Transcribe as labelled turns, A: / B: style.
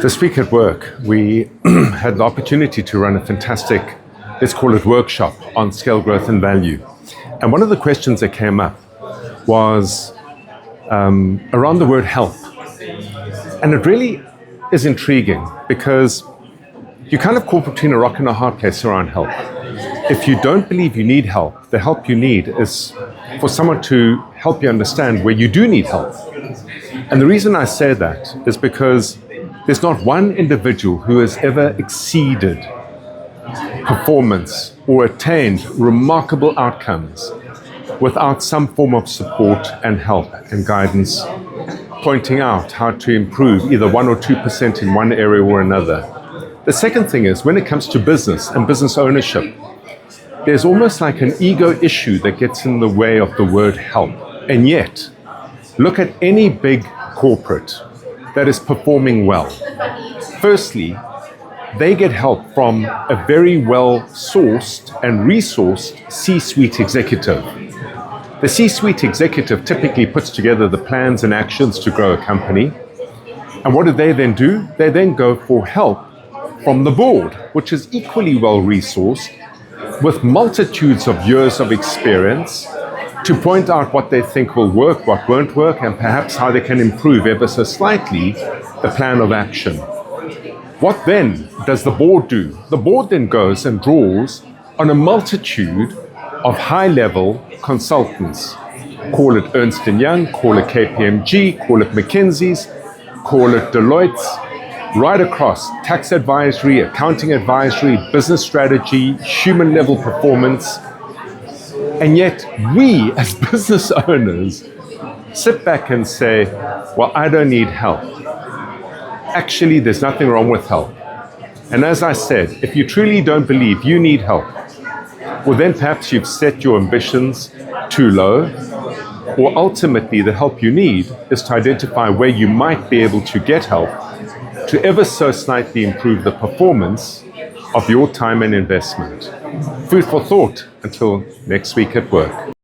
A: This week at work, we had the opportunity to run a fantastic, let's call it workshop on scale growth and value. And one of the questions that came up was around the word help. And it really is intriguing because you kind of caught between a rock and a hard place around help. If you don't believe you need help, the help you need is for someone to help you understand where you do need help. And the reason I say that is because there's not one individual who has ever exceeded performance or attained remarkable outcomes without some form of support and help and guidance, pointing out how to improve either 1 or 2% in one area or another. The second thing is, when it comes to business and business ownership, there's almost like an ego issue that gets in the way of the word help. And yet, look at any big corporate that is performing well. Firstly, they get help from a very well-sourced and resourced C-suite executive. The C-suite executive typically puts together the plans and actions to grow a company. And what do? They then go for help from the board, which is equally well-resourced, with multitudes of years of experience to point out what they think will work, what won't work, and perhaps how they can improve ever so slightly the plan of action. What then does the board do? The board then goes and draws on a multitude of high-level consultants. Call it Ernst & Young, call it KPMG, call it McKinsey's, call it Deloitte's, right across tax advisory, accounting advisory, business strategy, human level performance. And yet we as business owners sit back and say, well, I don't need help. Actually, there's nothing wrong with help. And as I said, if you truly don't believe you need help, well, then perhaps you've set your ambitions too low, or ultimately the help you need is to identify where you might be able to get help to ever so slightly improve the performance of your time and investment. Food for thought until next week at work.